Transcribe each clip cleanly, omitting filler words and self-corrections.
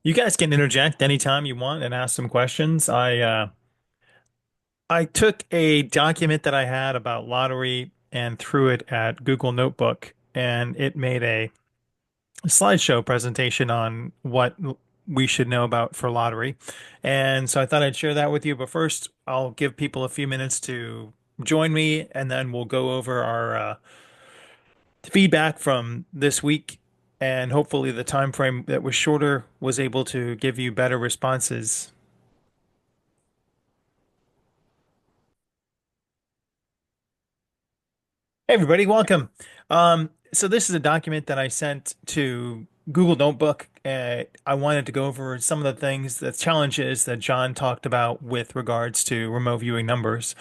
You guys can interject anytime you want and ask some questions. I took a document that I had about lottery and threw it at Google Notebook, and it made a slideshow presentation on what we should know about for lottery. And so I thought I'd share that with you. But first, I'll give people a few minutes to join me, and then we'll go over our feedback from this week. And hopefully, the time frame that was shorter was able to give you better responses. Hey everybody, welcome. So this is a document that I sent to Google Notebook. I wanted to go over some of the things, the challenges that John talked about with regards to remote viewing numbers.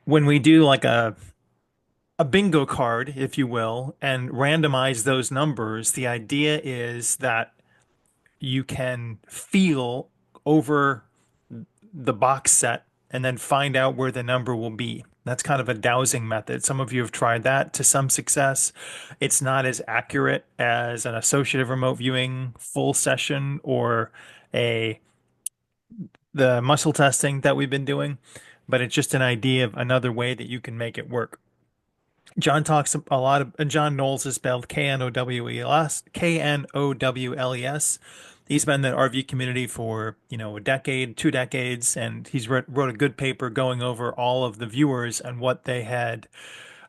When we do like a bingo card, if you will, and randomize those numbers, the idea is that you can feel over the box set and then find out where the number will be. That's kind of a dowsing method. Some of you have tried that to some success. It's not as accurate as an associative remote viewing full session or a the muscle testing that we've been doing, but it's just an idea of another way that you can make it work. John talks a lot of, John Knowles is spelled Knowles, Knowles. He's been in the RV community for, a decade, 2 decades, and he's wrote a good paper going over all of the viewers and what they had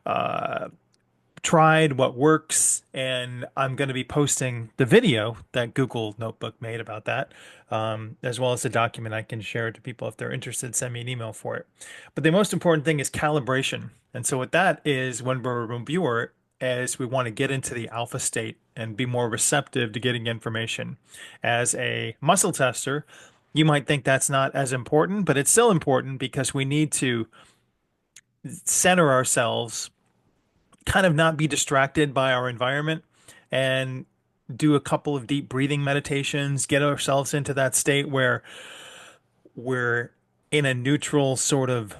uh, tried, what works, and I'm going to be posting the video that Google Notebook made about that, as well as the document I can share to people if they're interested. Send me an email for it. But the most important thing is calibration. And so what that is when we're a reviewer is we want to get into the alpha state and be more receptive to getting information. As a muscle tester, you might think that's not as important, but it's still important because we need to center ourselves, kind of not be distracted by our environment, and do a couple of deep breathing meditations, get ourselves into that state where we're in a neutral sort of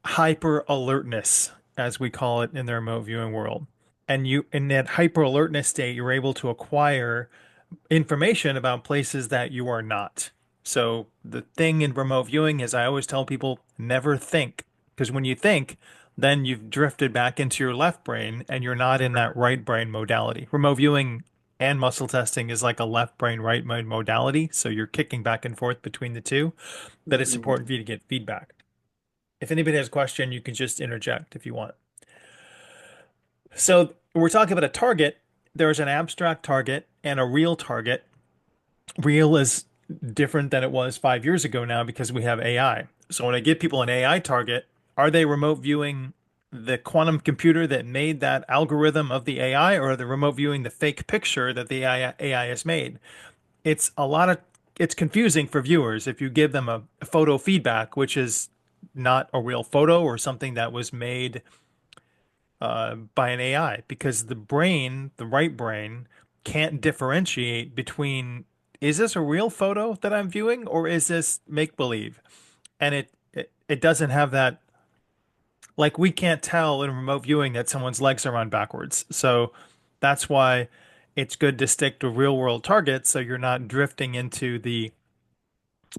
hyper alertness, as we call it in the remote viewing world. And you, in that hyper alertness state, you're able to acquire information about places that you are not. So the thing in remote viewing is I always tell people never think, because when you think, then you've drifted back into your left brain and you're not in that right brain modality. Remote viewing and muscle testing is like a left brain, right brain modality. So you're kicking back and forth between the two, but it's Mhm. important for you to get feedback. If anybody has a question, you can just interject if you want. So we're talking about a target. There's an abstract target and a real target. Real is different than it was 5 years ago now because we have AI. So when I give people an AI target, are they remote viewing the quantum computer that made that algorithm of the AI, or are they remote viewing the fake picture that the AI has made? It's a lot of it's confusing for viewers if you give them a photo feedback, which is not a real photo or something that was made by an AI, because the brain, the right brain, can't differentiate between, is this a real photo that I'm viewing or is this make believe? And it doesn't have that, like we can't tell in remote viewing that someone's legs are on backwards. So that's why it's good to stick to real world targets so you're not drifting into the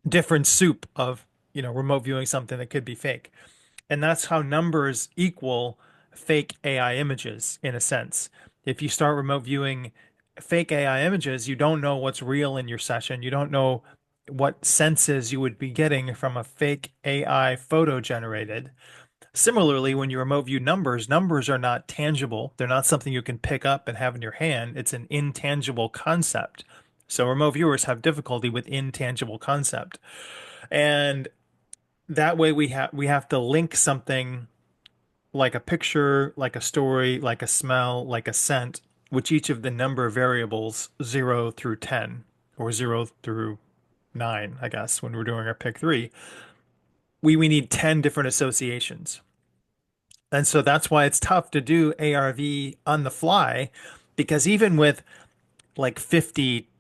different soup of, remote viewing something that could be fake. And that's how numbers equal fake AI images in a sense. If you start remote viewing fake AI images, you don't know what's real in your session. You don't know what senses you would be getting from a fake AI photo generated. Similarly, when you remote view numbers, numbers are not tangible. They're not something you can pick up and have in your hand. It's an intangible concept. So remote viewers have difficulty with intangible concept. And that way we have to link something like a picture, like a story, like a smell, like a scent, which each of the number variables 0 through 10 or 0 through 9, I guess, when we're doing our pick three, we need 10 different associations. And so that's why it's tough to do ARV on the fly, because even with like 50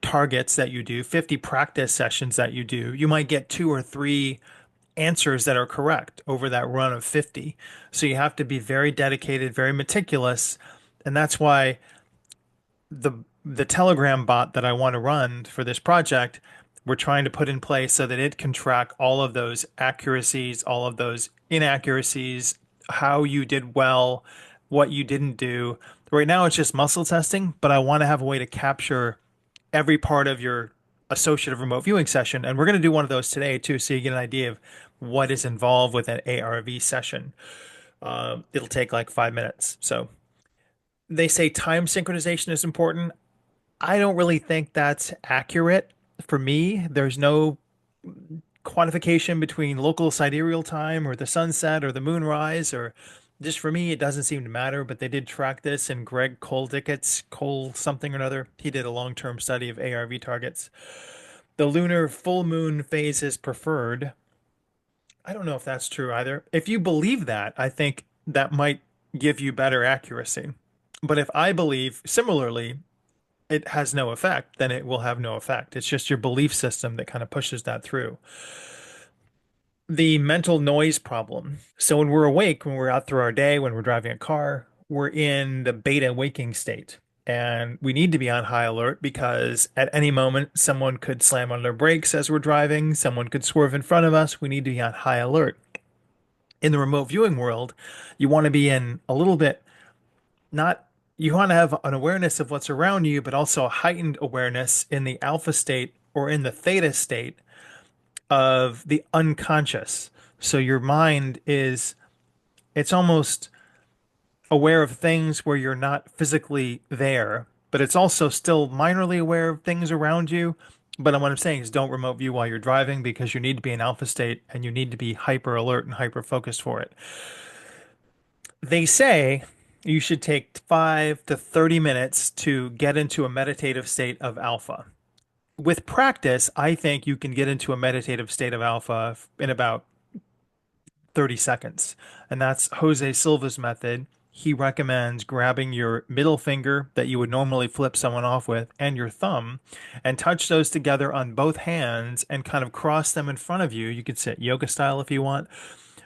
targets that you do, 50 practice sessions that you do, you might get two or three answers that are correct over that run of 50. So you have to be very dedicated, very meticulous. And that's why the the Telegram bot that I want to run for this project, we're trying to put in place so that it can track all of those accuracies, all of those inaccuracies, how you did well, what you didn't do. Right now, it's just muscle testing, but I want to have a way to capture every part of your associative remote viewing session. And we're going to do one of those today too, so you get an idea of what is involved with an ARV session. It'll take like 5 minutes. So they say time synchronization is important. I don't really think that's accurate for me. There's no quantification between local sidereal time or the sunset or the moonrise, or just for me, it doesn't seem to matter. But they did track this, and Greg Koldickitz, Cole something or another, he did a long-term study of ARV targets. The lunar full moon phase is preferred. I don't know if that's true either. If you believe that, I think that might give you better accuracy. But if I believe similarly it has no effect, then it will have no effect. It's just your belief system that kind of pushes that through. The mental noise problem. So when we're awake, when we're out through our day, when we're driving a car, we're in the beta waking state. And we need to be on high alert because at any moment, someone could slam on their brakes as we're driving, someone could swerve in front of us. We need to be on high alert. In the remote viewing world, you want to be in a little bit, not, you want to have an awareness of what's around you, but also a heightened awareness in the alpha state or in the theta state of the unconscious. So your mind is, it's almost aware of things where you're not physically there, but it's also still minorly aware of things around you. But what I'm saying is don't remote view while you're driving because you need to be in alpha state and you need to be hyper alert and hyper focused for it. They say you should take 5 to 30 minutes to get into a meditative state of alpha. With practice, I think you can get into a meditative state of alpha in about 30 seconds. And that's Jose Silva's method. He recommends grabbing your middle finger that you would normally flip someone off with and your thumb and touch those together on both hands and kind of cross them in front of you. You could sit yoga style if you want,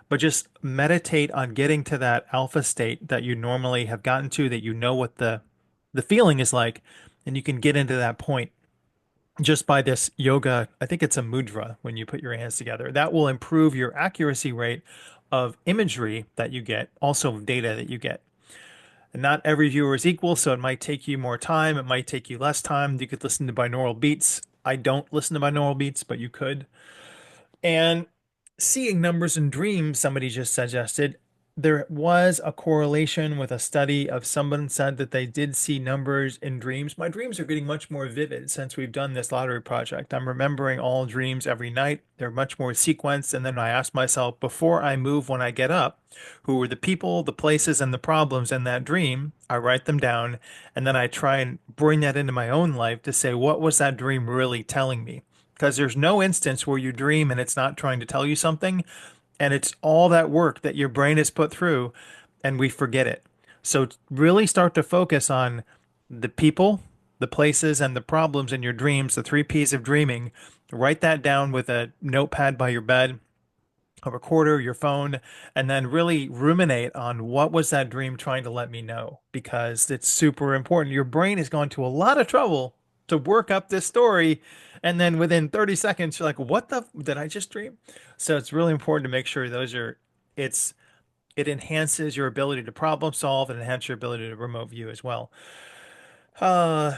but just meditate on getting to that alpha state that you normally have gotten to, that you know what the feeling is like, and you can get into that point just by this yoga. I think it's a mudra when you put your hands together. That will improve your accuracy rate of imagery that you get, also data that you get. And not every viewer is equal, so it might take you more time, it might take you less time. You could listen to binaural beats. I don't listen to binaural beats, but you could. And seeing numbers in dreams, somebody just suggested, there was a correlation with a study of someone said that they did see numbers in dreams. My dreams are getting much more vivid since we've done this lottery project. I'm remembering all dreams every night. They're much more sequenced. And then I ask myself, before I move when I get up, who were the people, the places, and the problems in that dream? I write them down. And then I try and bring that into my own life to say, what was that dream really telling me? Because there's no instance where you dream and it's not trying to tell you something. And it's all that work that your brain has put through and we forget it. So really start to focus on the people, the places, and the problems in your dreams, the 3 Ps of dreaming. Write that down with a notepad by your bed, a recorder, your phone, and then really ruminate on what was that dream trying to let me know, because it's super important. Your brain has gone to a lot of trouble to work up this story, and then within 30 seconds you're like, what the did I just dream? So it's really important to make sure those are, it enhances your ability to problem solve and enhance your ability to remote view as well. Uh,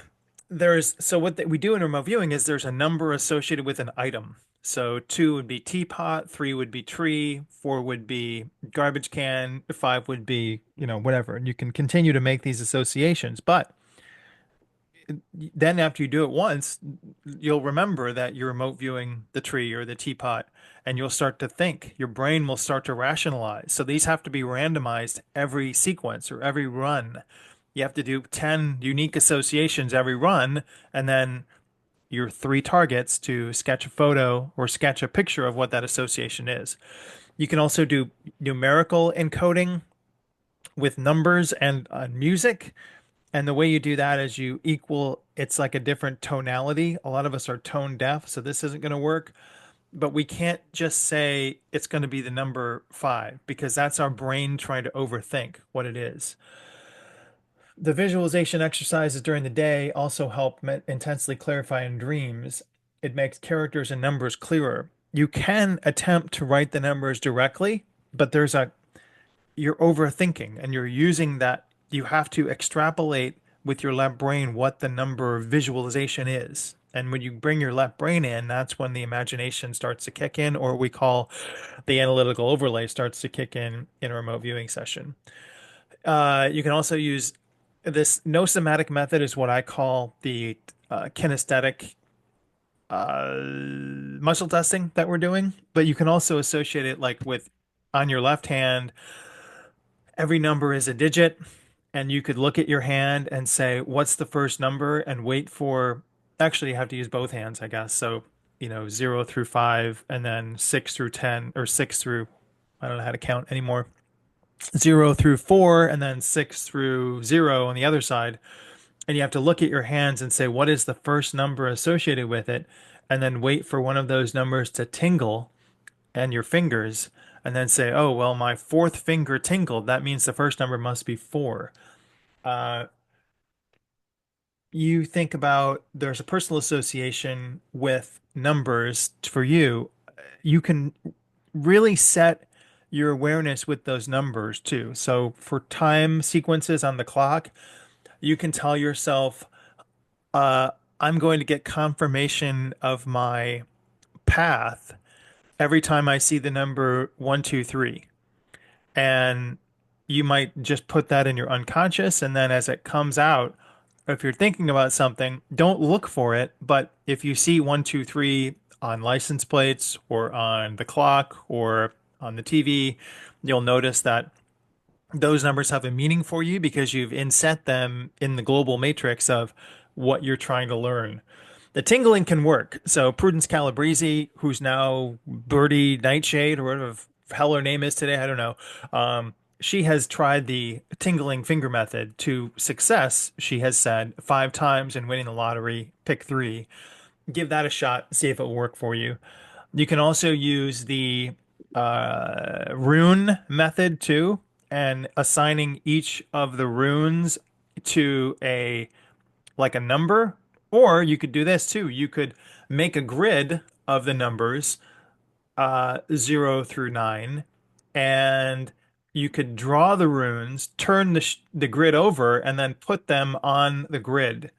so what we do in remote viewing is there's a number associated with an item. So 2 would be teapot, 3 would be tree, 4 would be garbage can, 5 would be, whatever. And you can continue to make these associations, but then after you do it once, you'll remember that you're remote viewing the tree or the teapot, and you'll start to think. Your brain will start to rationalize. So these have to be randomized every sequence or every run. You have to do 10 unique associations every run, and then your 3 targets to sketch a photo or sketch a picture of what that association is. You can also do numerical encoding with numbers and music. And the way you do that is you equal, it's like a different tonality. A lot of us are tone deaf, so this isn't going to work. But we can't just say it's going to be the number 5 because that's our brain trying to overthink what it is. The visualization exercises during the day also help intensely clarify in dreams. It makes characters and numbers clearer. You can attempt to write the numbers directly, but you're overthinking and you're using that. You have to extrapolate with your left brain what the number visualization is. And when you bring your left brain in, that's when the imagination starts to kick in, or we call the analytical overlay starts to kick in a remote viewing session. You can also use this no somatic method is what I call the kinesthetic muscle testing that we're doing, but you can also associate it like with on your left hand, every number is a digit, and you could look at your hand and say, what's the first number, and wait for, actually, you have to use both hands, I guess. So, 0 through 5, and then 6 through 10, or 6 through, I don't know how to count anymore, 0 through 4, and then 6 through 0 on the other side. And you have to look at your hands and say, what is the first number associated with it? And then wait for one of those numbers to tingle and your fingers, and then say, oh, well, my fourth finger tingled. That means the first number must be 4. Uh, you think about there's a personal association with numbers for you. You can really set your awareness with those numbers too. So for time sequences on the clock, you can tell yourself, uh, I'm going to get confirmation of my path every time I see the number 1, 2, 3. And you might just put that in your unconscious. And then as it comes out, if you're thinking about something, don't look for it. But if you see 1, 2, 3 on license plates or on the clock or on the TV, you'll notice that those numbers have a meaning for you because you've inset them in the global matrix of what you're trying to learn. The tingling can work. So Prudence Calabrese, who's now Birdie Nightshade or whatever the hell her name is today, I don't know. She has tried the tingling finger method to success, she has said, 5 times in winning the lottery, pick three. Give that a shot, see if it will work for you. You can also use the rune method too, and assigning each of the runes to a like a number. Or you could do this too. You could make a grid of the numbers 0 through 9, and you could draw the runes, turn the grid over, and then put them on the grid.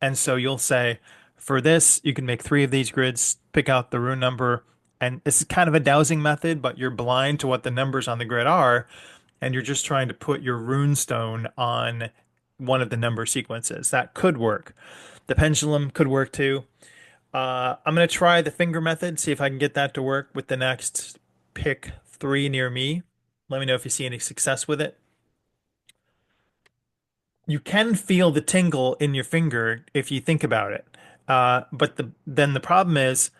And so you'll say, for this, you can make 3 of these grids, pick out the rune number, and this is kind of a dowsing method, but you're blind to what the numbers on the grid are, and you're just trying to put your rune stone on one of the number sequences. That could work. The pendulum could work too. I'm going to try the finger method, see if I can get that to work with the next pick three near me. Let me know if you see any success with it. You can feel the tingle in your finger if you think about it. But then the problem is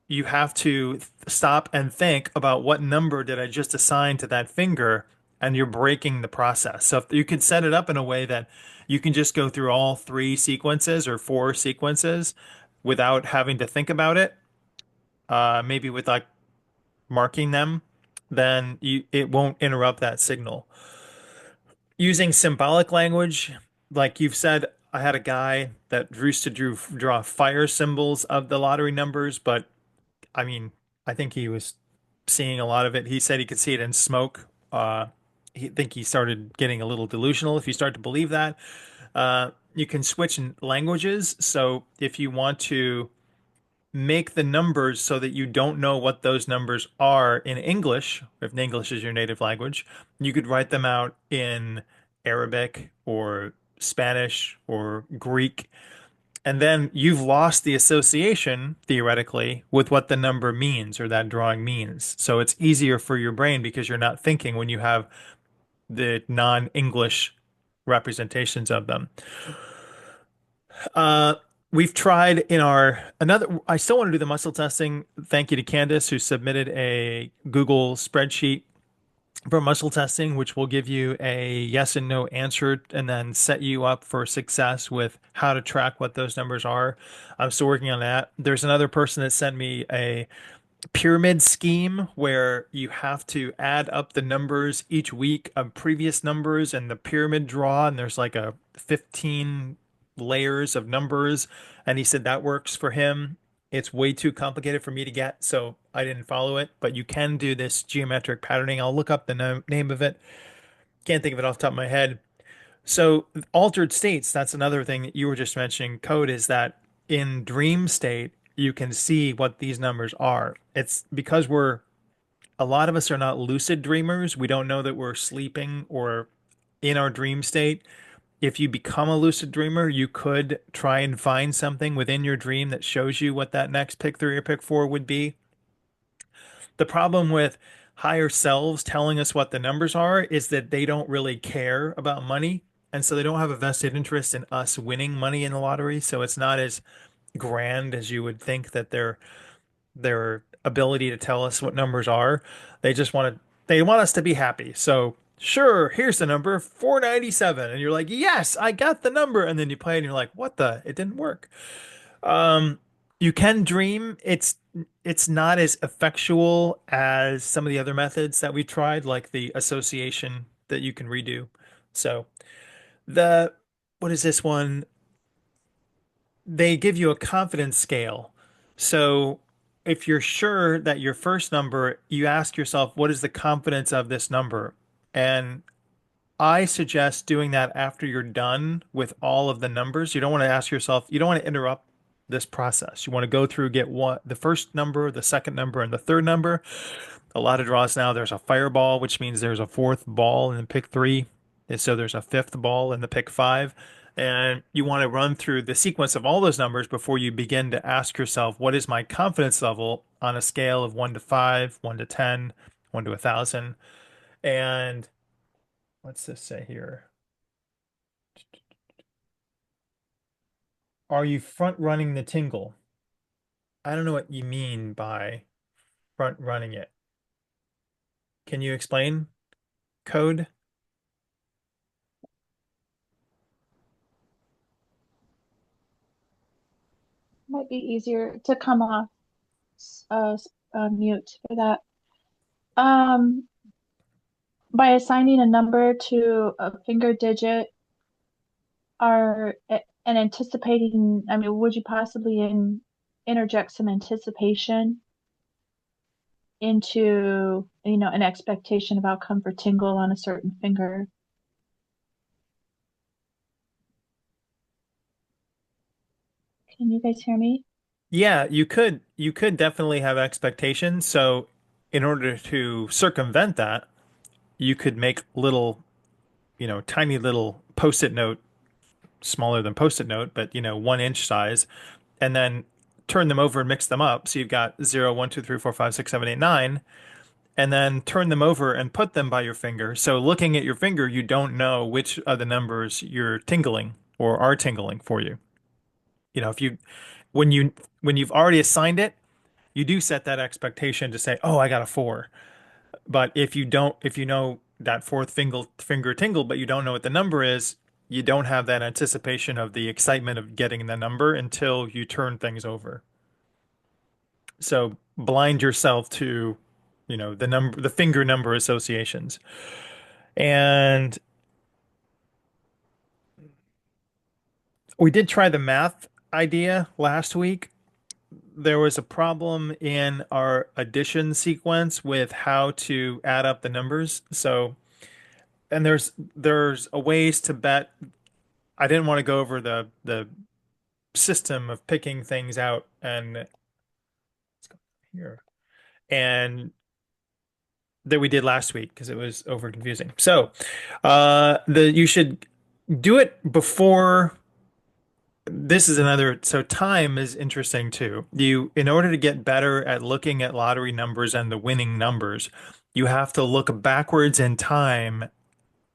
you have to stop and think about what number did I just assign to that finger, and you're breaking the process. So if you could set it up in a way that you can just go through all 3 sequences or 4 sequences without having to think about it, maybe with like marking them, then it won't interrupt that signal. Using symbolic language, like you've said, I had a guy that used to draw fire symbols of the lottery numbers, but I mean, I think he was seeing a lot of it. He said he could see it in smoke. He started getting a little delusional if you start to believe that. You can switch languages. So if you want to make the numbers so that you don't know what those numbers are in English, if English is your native language, you could write them out in Arabic or Spanish or Greek, and then you've lost the association, theoretically, with what the number means or that drawing means. So it's easier for your brain because you're not thinking when you have the non-English representations of them. Uh, we've tried in our another. I still want to do the muscle testing. Thank you to Candace who submitted a Google spreadsheet for muscle testing, which will give you a yes and no answer and then set you up for success with how to track what those numbers are. I'm still working on that. There's another person that sent me a pyramid scheme where you have to add up the numbers each week of previous numbers and the pyramid draw, and there's like a 15 layers of numbers. And he said that works for him. It's way too complicated for me to get, so I didn't follow it. But you can do this geometric patterning. I'll look up the name of it. Can't think of it off the top of my head. So altered states, that's another thing that you were just mentioning, code, is that in dream state, you can see what these numbers are. It's because a lot of us are not lucid dreamers. We don't know that we're sleeping or in our dream state. If you become a lucid dreamer, you could try and find something within your dream that shows you what that next pick three or pick four would be. The problem with higher selves telling us what the numbers are is that they don't really care about money. And so they don't have a vested interest in us winning money in the lottery. So it's not as grand as you would think that their ability to tell us what numbers are. They want us to be happy. So sure, here's the number 497. And you're like, yes, I got the number. And then you play and you're like, what the? It didn't work. Um, you can dream. It's not as effectual as some of the other methods that we tried, like the association that you can redo. So the what is this one? They give you a confidence scale. So if you're sure that your first number, you ask yourself, what is the confidence of this number? And I suggest doing that after you're done with all of the numbers. You don't want to ask yourself, you don't want to interrupt this process. You want to go through, get the first number, the second number, and the third number. A lot of draws now, there's a fireball, which means there's a fourth ball in the pick three. And so there's a fifth ball in the pick five. And you want to run through the sequence of all those numbers before you begin to ask yourself, what is my confidence level on a scale of 1 to 5, 1 to 10, 1 to 1,000? And what's this say here? Are you front running the tingle? I don't know what you mean by front running it. Can you explain code? Might be easier to come off mute for that. Um, by assigning a number to a finger digit and anticipating, I mean, would you possibly interject some anticipation into, an expectation of outcome for tingle on a certain finger? Can you guys hear me? Yeah, you could definitely have expectations. So in order to circumvent that, you could make little, tiny little post-it note, smaller than post-it note, but 1 inch size, and then turn them over and mix them up. So you've got 0, 1, 2, 3, 4, 5, 6, 7, 8, 9, and then turn them over and put them by your finger. So looking at your finger, you don't know which of the numbers you're tingling or are tingling for you. You know, if you when you when you've already assigned it, you do set that expectation to say, "Oh, I got a 4." But if you don't, if you know that fourth finger tingle, but you don't know what the number is, you don't have that anticipation of the excitement of getting the number until you turn things over. So blind yourself to, the finger number associations. And we did try the math idea last week. There was a problem in our addition sequence with how to add up the numbers. So, and there's a ways to bet. I didn't want to go over the system of picking things out and let's go here and that we did last week because it was over confusing. So, the you should do it before. This is another, so time is interesting too. In order to get better at looking at lottery numbers and the winning numbers, you have to look backwards in time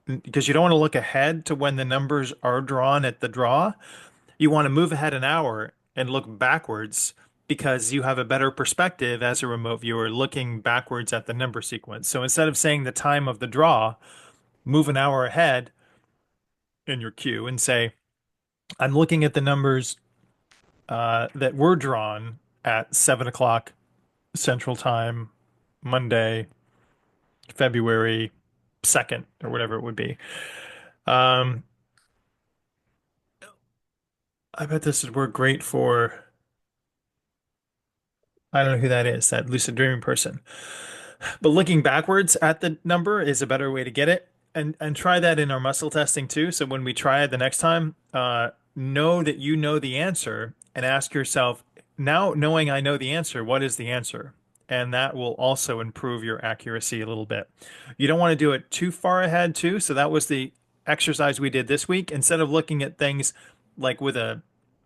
because you don't want to look ahead to when the numbers are drawn at the draw. You want to move ahead an hour and look backwards because you have a better perspective as a remote viewer looking backwards at the number sequence. So instead of saying the time of the draw, move an hour ahead in your queue and say, I'm looking at the numbers that were drawn at 7 o'clock Central Time, Monday, February 2nd, or whatever it would be. Um, I bet this would work great for, I don't know who that is, that lucid dreaming person. But looking backwards at the number is a better way to get it. And try that in our muscle testing too. So when we try it the next time, know that you know the answer and ask yourself, now knowing I know the answer, what is the answer? And that will also improve your accuracy a little bit. You don't want to do it too far ahead too. So that was the exercise we did this week. Instead of looking at things like with a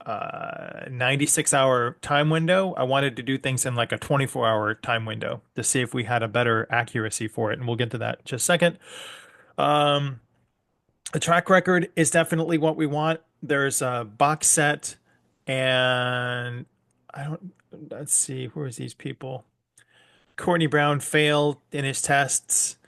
96-hour time window, I wanted to do things in like a 24-hour time window to see if we had a better accuracy for it. And we'll get to that in just a second. Um, a track record is definitely what we want. There's a box set, and I don't, let's see, where is these people? Courtney Brown failed in his tests.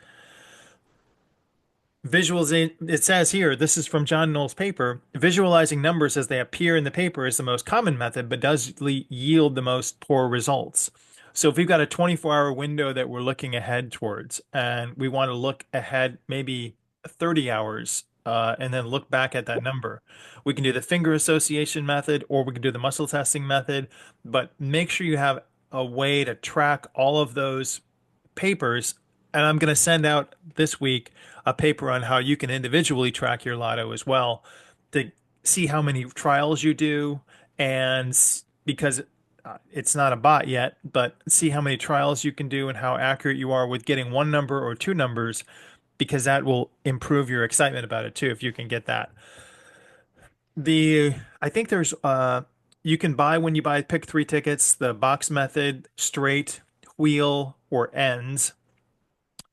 Visualizing, it says here, this is from John Knoll's paper. Visualizing numbers as they appear in the paper is the most common method, but does yield the most poor results. So if we've got a 24-hour window that we're looking ahead towards, and we want to look ahead maybe 30 hours, and then look back at that number, we can do the finger association method, or we can do the muscle testing method, but make sure you have a way to track all of those papers. And I'm going to send out this week a paper on how you can individually track your lotto as well to see how many trials you do. And because it's not a bot yet, but see how many trials you can do and how accurate you are with getting one number or two numbers, because that will improve your excitement about it too, if you can get that. I think there's you can buy, when you buy pick three tickets, the box method, straight, wheel, or ends.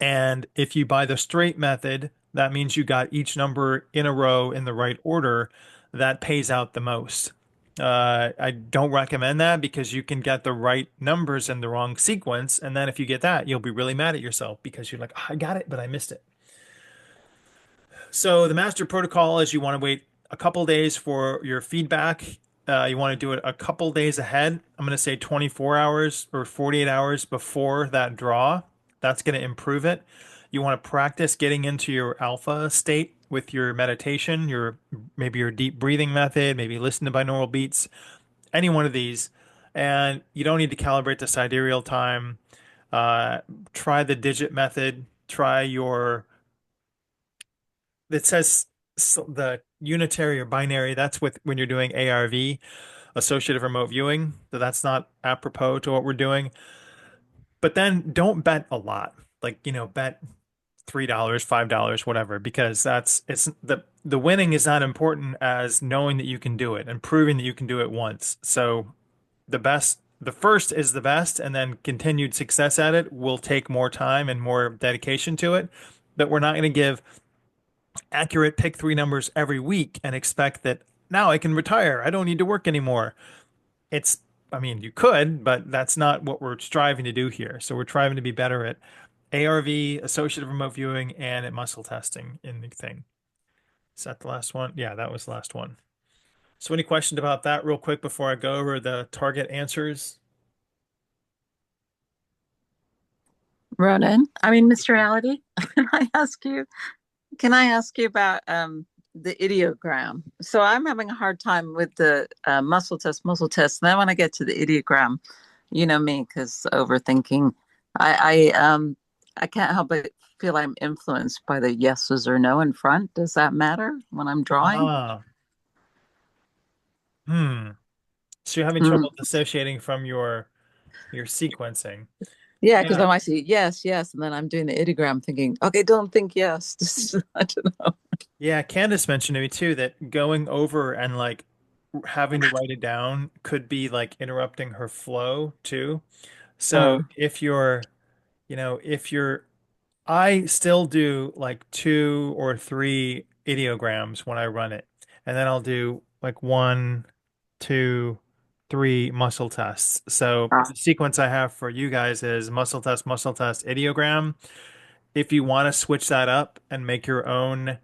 And if you buy the straight method, that means you got each number in a row in the right order. That pays out the most. I don't recommend that because you can get the right numbers in the wrong sequence. And then if you get that, you'll be really mad at yourself because you're like, "Oh, I got it, but I missed it." So the master protocol is you want to wait a couple days for your feedback. You want to do it a couple days ahead. I'm going to say 24 hours or 48 hours before that draw. That's going to improve it. You want to practice getting into your alpha state with your meditation, your maybe your deep breathing method, maybe listen to binaural beats, any one of these. And you don't need to calibrate the sidereal time. Uh, Try the digit method. Try your It says the unitary or binary. That's with when you're doing ARV, associative remote viewing. So that's not apropos to what we're doing. But then don't bet a lot. Like, bet $3, $5, whatever, because it's the winning is not important as knowing that you can do it and proving that you can do it once. So the first is the best, and then continued success at it will take more time and more dedication to it. But we're not going to give accurate pick three numbers every week and expect that now I can retire. I don't need to work anymore. It's, I mean, you could, but that's not what we're striving to do here. So we're striving to be better at ARV, associative remote viewing, and at muscle testing in the thing. Is that the last one? Yeah, that was the last one. So any questions about that real quick before I go over the target answers? Ronan, I mean, Mr. Ality, can I ask you, can I ask you about the ideogram? So I'm having a hard time with the muscle test. And then when I get to the ideogram, you know me, because overthinking, I can't help but feel I'm influenced by the yeses or no in front. Does that matter when I'm drawing? Ah, hmm. So you're having Mm. trouble dissociating from your sequencing. Yeah, because Yeah. I might say yes, yes, and then I'm doing the ideogram thinking, okay, don't think yes. I don't know. Yeah, Candace mentioned to me too that going over and like having to write it down could be like interrupting her flow too. So Uh, if you're, I still do like two or three ideograms when I run it. And then I'll do like one, two, three muscle tests. So the sequence I have for you guys is muscle test, ideogram. If you want to switch that up and make your own,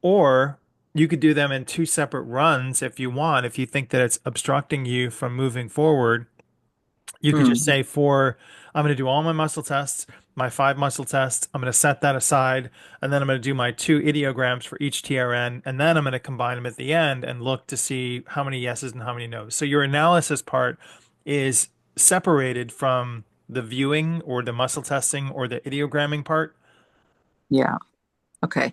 or you could do them in two separate runs if you want, if you think that it's obstructing you from moving forward. You could just Mm. say I'm going to do all my muscle tests, my 5 muscle tests. I'm going to set that aside, and then I'm going to do my 2 ideograms for each TRN, and then I'm going to combine them at the end and look to see how many yeses and how many nos. So your analysis part is separated from the viewing or the muscle testing or the ideogramming part. Yeah. Okay.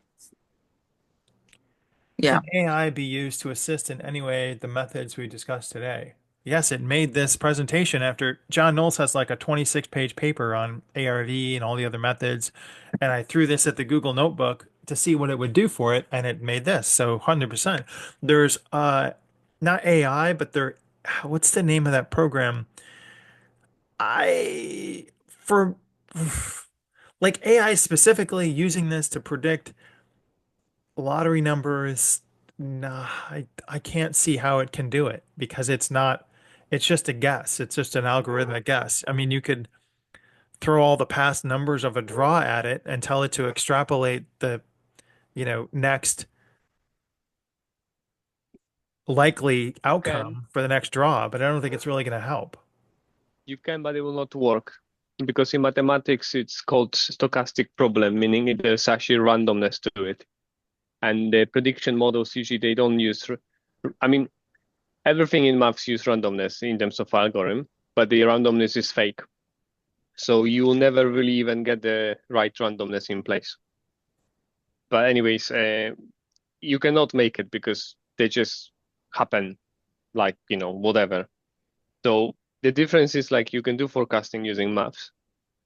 Yeah. Can AI be used to assist in any way the methods we discussed today? Yes, it made this presentation after John Knowles has like a 26-page paper on ARV and all the other methods. And I threw this at the Google Notebook to see what it would do for it, and it made this. So 100%. There's not AI, but what's the name of that program? I for like AI specifically using this to predict lottery numbers, nah, I can't see how it can do it because it's just a guess. It's just an algorithmic guess. I mean, you could throw all the past numbers of a draw at it and tell it to extrapolate the, next likely Can outcome for the next draw, but I don't think it's really going to help. you can, but it will not work because in mathematics it's called stochastic problem, meaning there's actually randomness to it. And the prediction models usually they don't use. I mean, everything in maths use randomness in terms of algorithm, but the randomness is fake. So you will never really even get the right randomness in place. But anyways, you cannot make it because they just happen, like whatever. So the difference is like you can do forecasting using maths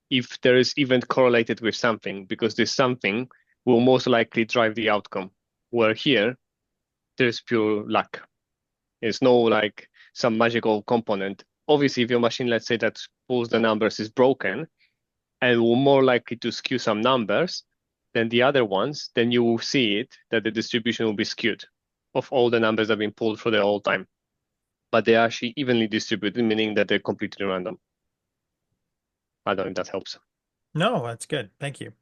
if there is event correlated with something, because this something will most likely drive the outcome. Where here, there's pure luck. There's no like some magical component. Obviously, if your machine, let's say that pulls the numbers is broken and will more likely to skew some numbers than the other ones, then you will see it that the distribution will be skewed of all the numbers that have been pulled for the whole time. But they're actually evenly distributed, meaning that they're completely random. I don't know if that helps. No, that's good. Thank you.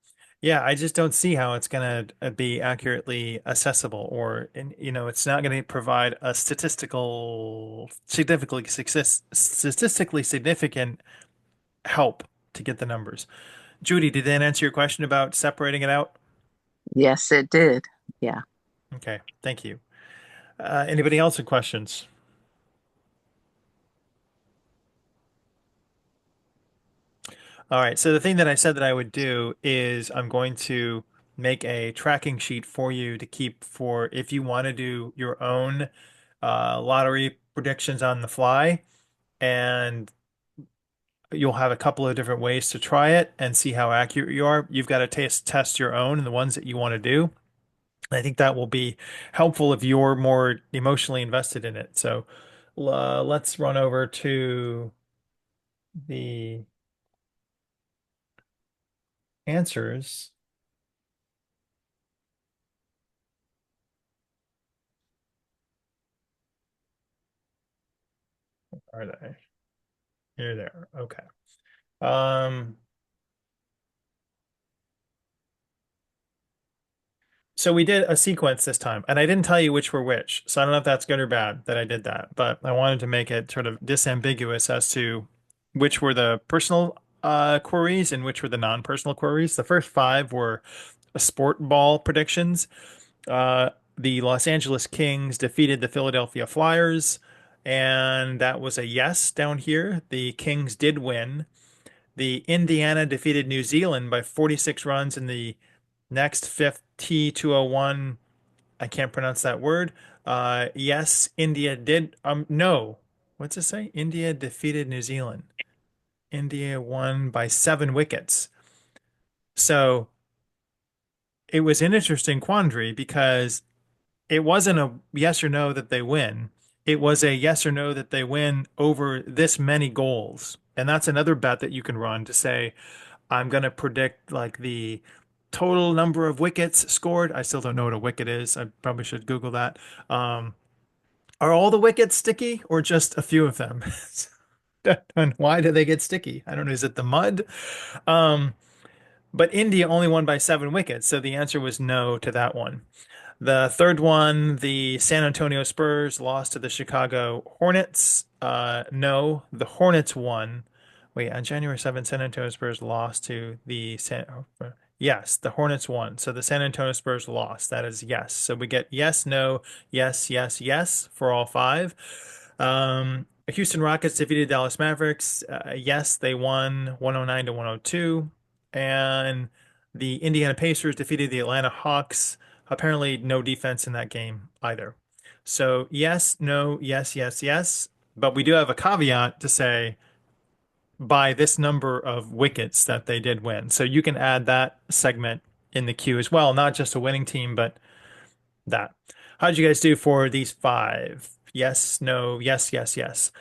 Yeah, I just don't see how it's going to be accurately accessible it's not going to provide a statistically significant help to get the numbers. Judy, did that answer your question about separating it out? Yes, it did. Yeah. Okay, thank you. Anybody else with questions? All right, so the thing that I said that I would do is I'm going to make a tracking sheet for you to keep for if you want to do your own lottery predictions on the fly, and you'll have a couple of different ways to try it and see how accurate you are. You've got to test your own and the ones that you want to do. I think that will be helpful if you're more emotionally invested in it. So let's run over to the answers. Are they? Here, there. Okay. Um, so we did a sequence this time, and I didn't tell you which were which. So I don't know if that's good or bad that I did that, but I wanted to make it sort of disambiguous as to which were the personal queries and which were the non-personal queries. The first 5 were sport ball predictions. The Los Angeles Kings defeated the Philadelphia Flyers, and that was a yes down here. The Kings did win. The Indiana defeated New Zealand by 46 runs in the next fifth T201. I can't pronounce that word. Yes, India did. No. What's it say? India defeated New Zealand. India won by 7 wickets. So it was an interesting quandary because it wasn't a yes or no that they win. It was a yes or no that they win over this many goals. And that's another bet that you can run to say, I'm going to predict like the total number of wickets scored. I still don't know what a wicket is. I probably should Google that. Are all the wickets sticky or just a few of them? And why do they get sticky? I don't know. Is it the mud? Um, but India only won by 7 wickets, so the answer was no to that one. The third one, the San Antonio Spurs lost to the Chicago Hornets. No, the Hornets won Wait, on January 7th, San Antonio Spurs lost to the yes, the Hornets won. So the San Antonio Spurs lost. That is yes. So we get yes, no, yes, yes, yes for all five. Houston Rockets defeated Dallas Mavericks. Yes, they won 109 to 102. And the Indiana Pacers defeated the Atlanta Hawks. Apparently, no defense in that game either. So yes, no, yes, yes, yes. But we do have a caveat to say by this number of wickets that they did win. So you can add that segment in the queue as well, not just a winning team, but that. How did you guys do for these five? Yes, no, yes, yes, yes.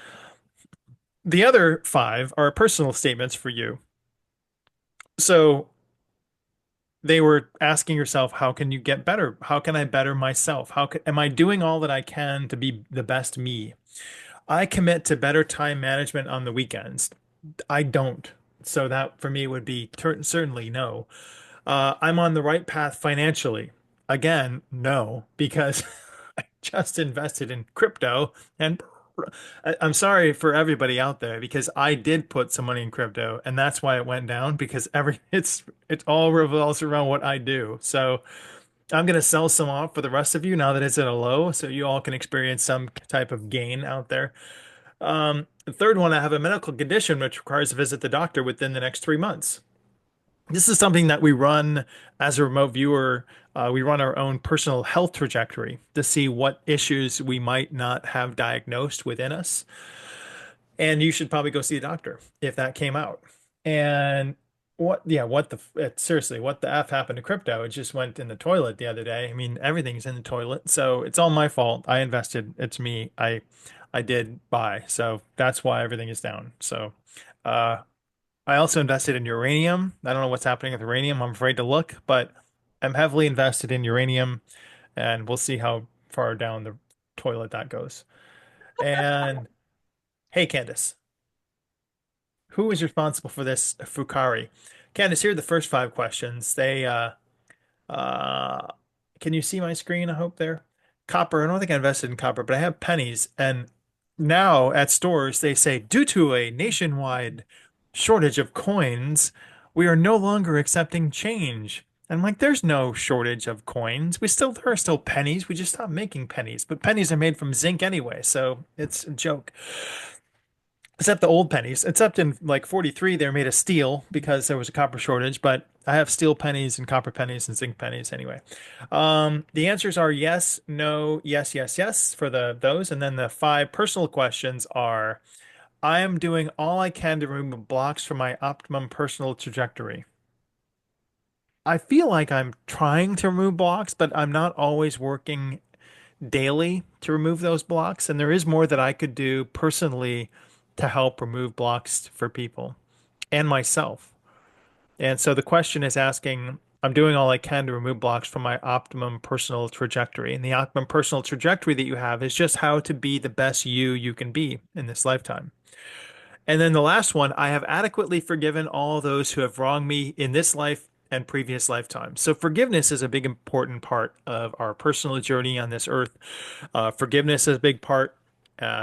The other five are personal statements for you. So they were asking yourself, how can you get better? How can I better myself? Am I doing all that I can to be the best me? I commit to better time management on the weekends. I don't. So that for me would be certainly no. I'm on the right path financially. Again, no, because I just invested in crypto and I'm sorry for everybody out there because I did put some money in crypto and that's why it went down because it all revolves around what I do. So I'm gonna sell some off for the rest of you now that it's at a low, so you all can experience some type of gain out there. The third one, I have a medical condition which requires to visit the doctor within the next 3 months. This is something that we run as a remote viewer. We run our own personal health trajectory to see what issues we might not have diagnosed within us. And you should probably go see a doctor if that came out. And seriously, what the F happened to crypto? It just went in the toilet the other day. I mean, everything's in the toilet. So it's all my fault. I invested. It's me. I did buy. So that's why everything is down. So, uh, I also invested in uranium. I don't know what's happening with uranium. I'm afraid to look, but I'm heavily invested in uranium, and we'll see how far down the toilet that goes. And hey, Candace, who is responsible for this Fukari? Candace, here are the first five questions. Uh, can you see my screen? I hope there. Copper. I don't think I invested in copper, but I have pennies. And now at stores, they say, due to a nationwide shortage of coins, we are no longer accepting change. And I'm like, there's no shortage of coins. There are still pennies. We just stopped making pennies. But pennies are made from zinc anyway, so it's a joke. Except the old pennies. Except in like 43, they're made of steel because there was a copper shortage, but I have steel pennies and copper pennies and zinc pennies anyway. The answers are yes, no, yes, yes, yes for those. And then the five personal questions are, I am doing all I can to remove blocks from my optimum personal trajectory. I feel like I'm trying to remove blocks, but I'm not always working daily to remove those blocks. And there is more that I could do personally to help remove blocks for people and myself. And so the question is asking, I'm doing all I can to remove blocks from my optimum personal trajectory. And the optimum personal trajectory that you have is just how to be the best you can be in this lifetime. And then the last one, I have adequately forgiven all those who have wronged me in this life and previous lifetimes. So forgiveness is a big important part of our personal journey on this earth. Forgiveness is a big part.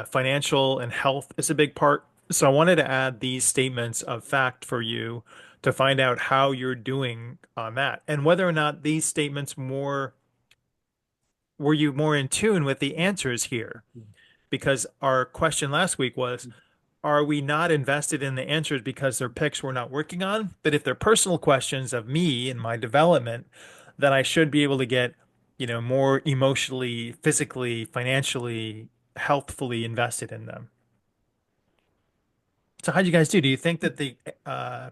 Financial and health is a big part. So I wanted to add these statements of fact for you to find out how you're doing on that and whether or not these statements were you more in tune with the answers here? Because our question last week was, are we not invested in the answers because they're picks we're not working on? But if they're personal questions of me and my development, then I should be able to get, more emotionally, physically, financially, healthfully invested in them. So how do you guys do? Do you think that the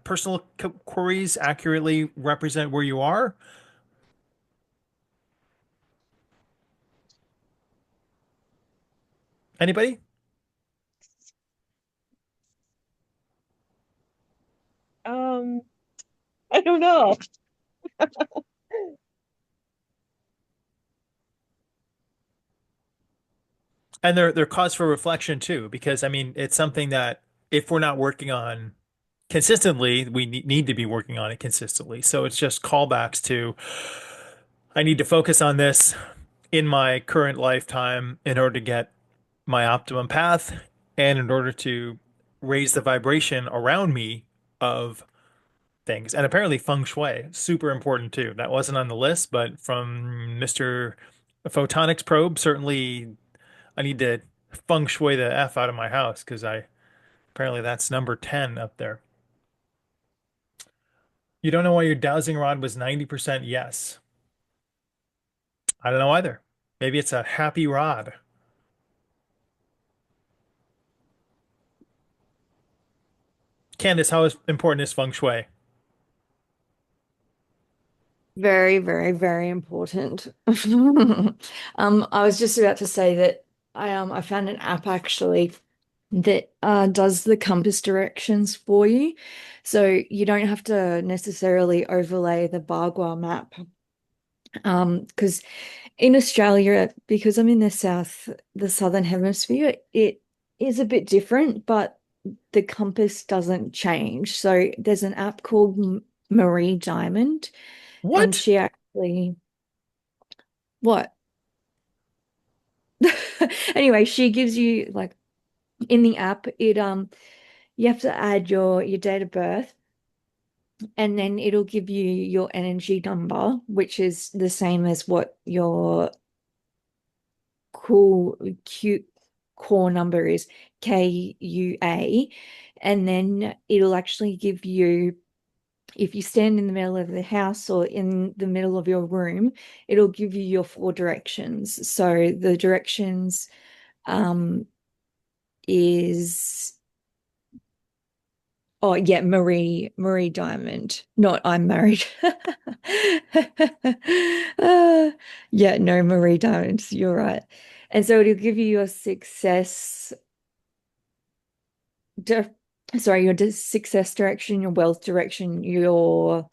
personal queries accurately represent where you are? Anybody? Um, I don't know. And they're cause for reflection too, because I mean, it's something that if we're not working on consistently, we need to be working on it consistently. So it's just callbacks to, I need to focus on this in my current lifetime in order to get my optimum path and in order to raise the vibration around me of things. And apparently feng shui, super important too. That wasn't on the list, but from Mr. Photonics Probe, certainly I need to feng shui the F out of my house because I apparently that's number 10 up there. You don't know why your dowsing rod was 90% yes. I don't know either. Maybe it's a happy rod. Candace, how is important is feng shui? Very, very, very important. I was just about to say that I found an app actually that does the compass directions for you. So you don't have to necessarily overlay the Bagua map. Because in Australia, because I'm in the southern hemisphere, it is a bit different, but the compass doesn't change. So there's an app called Marie Diamond, and What? she actually, what? Anyway, she gives you like in the app, you have to add your date of birth, and then it'll give you your energy number, which is the same as what your cool cute core number is, KUA. And then it'll actually give you, if you stand in the middle of the house or in the middle of your room, it'll give you your 4 directions. So the directions is, oh yeah, Marie Diamond. Not I'm married. Yeah, no, Marie Diamond. You're right. And so it'll give you your success, di sorry, your success direction, your wealth direction, your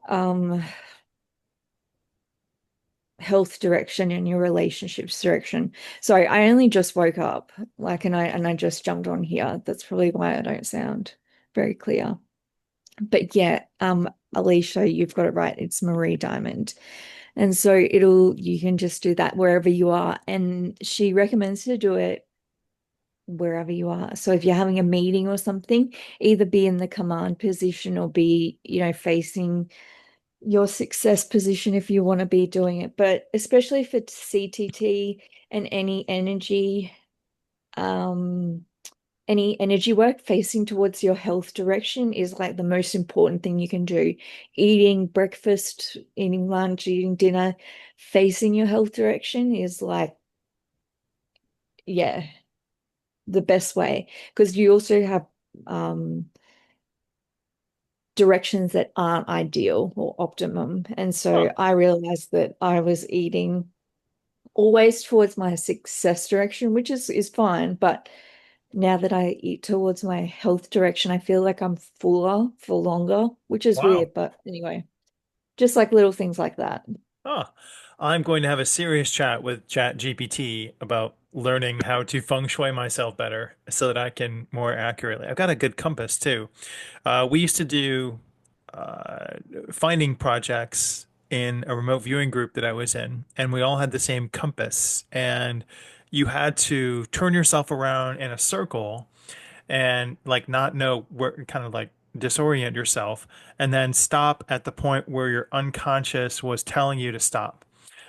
um health direction, and your relationships direction. Sorry, I only just woke up, like, and I just jumped on here. That's probably why I don't sound very clear. But yeah, Alicia, you've got it right. It's Marie Diamond. And so you can just do that wherever you are. And she recommends to do it wherever you are. So if you're having a meeting or something, either be in the command position or be, facing your success position if you want to be doing it. But especially for CTT and um, any energy work, facing towards your health direction is like the most important thing you can do. Eating breakfast, eating lunch, eating dinner, facing your health direction is like, yeah, the best way. Because you also have directions that aren't ideal or optimum. And Huh. so I realized that I was eating always towards my success direction, which is fine. But now that I eat towards my health direction, I feel like I'm fuller for longer, which is Wow. weird. But anyway, just like little things like that. Huh. I'm going to have a serious chat with Chat GPT about learning how to feng shui myself better so that I can more accurately. I've got a good compass too. We used to do uh, finding projects in a remote viewing group that I was in, and we all had the same compass. And you had to turn yourself around in a circle and like not know where, kind of like disorient yourself, and then stop at the point where your unconscious was telling you to stop.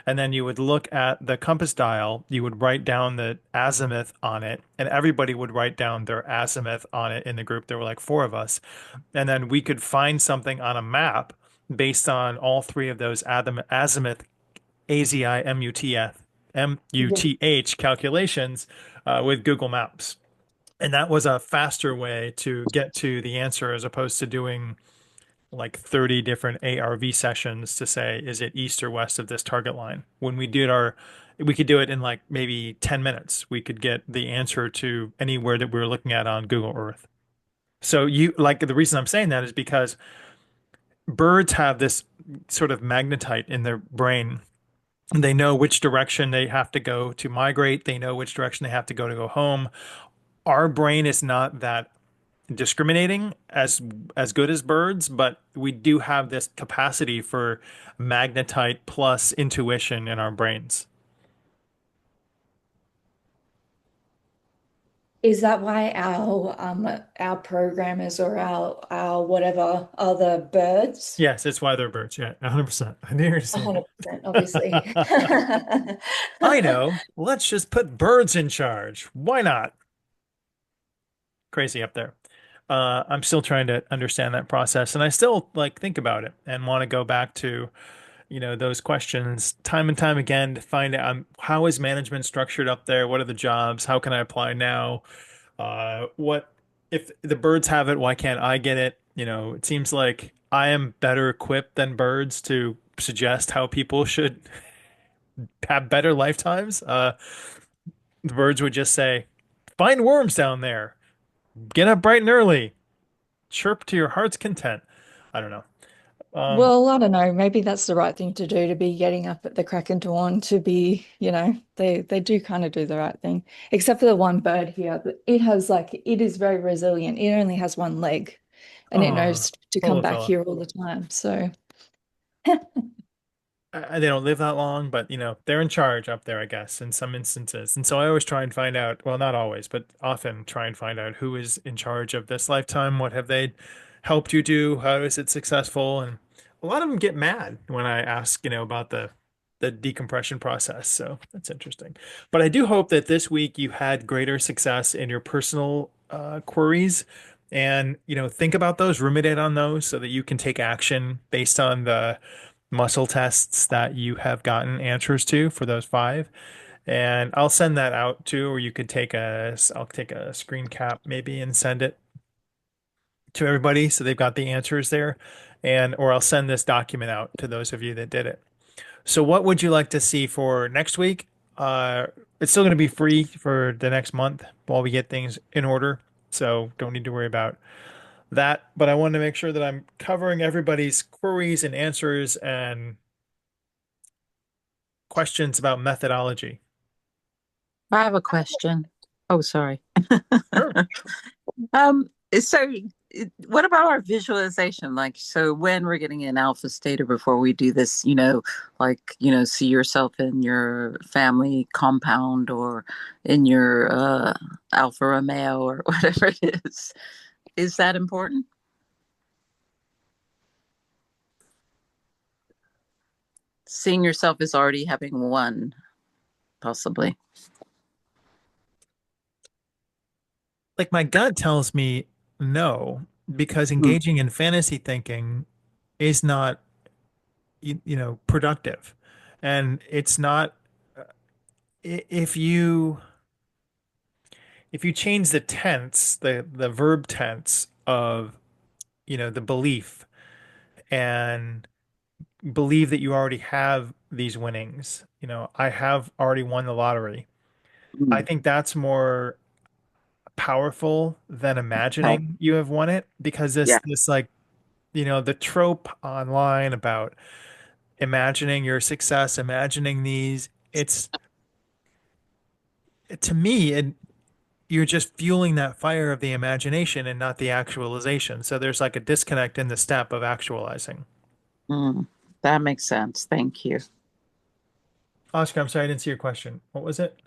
And then you would look at the compass dial, you would write down the azimuth on it, and everybody would write down their azimuth on it in the group. There were like four of us. And then we could find something on a map based on all three of those azimuth, Yeah. AZIMUTH calculations with Google Maps. And that was a faster way to get to the answer as opposed to doing like 30 different ARV sessions to say, is it east or west of this target line? When we could do it in like maybe 10 minutes. We could get the answer to anywhere that we were looking at on Google Earth. So like the reason I'm saying that is because birds have this sort of magnetite in their brain. They know which direction they have to go to migrate. They know which direction they have to go home. Our brain is not that discriminating as good as birds, but we do have this capacity for magnetite plus intuition in our brains. Is that why our programmers or our whatever are the birds? Yes, it's why they're birds. Yeah, 100%. I knew you were going to say 100%, obviously. that. I know. Let's just put birds in charge. Why not? Crazy up there. I'm still trying to understand that process, and I still like think about it and want to go back to, those questions time and time again to find out how is management structured up there? What are the jobs? How can I apply now? What if the birds have it? Why can't I get it? It seems like I am better equipped than birds to suggest how people should have better lifetimes. The birds would just say, find worms down there, get up bright and early, chirp to your heart's content. I don't know. Um, Well, I don't know. Maybe that's the right thing to do, to be getting up at the crack of dawn, to be, they do kind of do the right thing. Except for the one bird here. It is very resilient. It only has one leg and it oh, knows to poor come little back fella. here all the time. So, They don't live that long, but they're in charge up there, I guess, in some instances. And so I always try and find out, well, not always, but often try and find out who is in charge of this lifetime. What have they helped you do? How is it successful? And a lot of them get mad when I ask, about the decompression process. So that's interesting. But I do hope that this week you had greater success in your personal queries. And, think about those, ruminate on those so that you can take action based on the muscle tests that you have gotten answers to for those five. And I'll send that out too, or you could I'll take a screen cap maybe and send it to everybody so they've got the answers there. Or I'll send this document out to those of you that did it. So what would you like to see for next week? Uh, it's still going to be free for the next month while we get things in order. So don't need to worry about that. But I want to make sure that I'm covering everybody's queries and answers and questions about methodology. I have a question. Oh, sorry. Sure. So what about our visualization? Like, so when we're getting in alpha state or before we do this, see yourself in your family compound or in your Alfa Romeo or whatever it is. Is that important? Seeing yourself as already having won, possibly. Like my gut tells me no, because Mm. engaging in fantasy thinking is not, productive. And it's not, if you change the tense, the verb tense of, the belief and believe that you already have these winnings, I have already won the lottery. I Mm. think that's more powerful than Okay. imagining you have won it because this Yeah. this like the trope online about imagining your success, imagining these, it's to me, and you're just fueling that fire of the imagination and not the actualization. So there's like a disconnect in the step of actualizing. Mm. That makes sense. Thank you. Oscar, I'm sorry, I didn't see your question. What was it?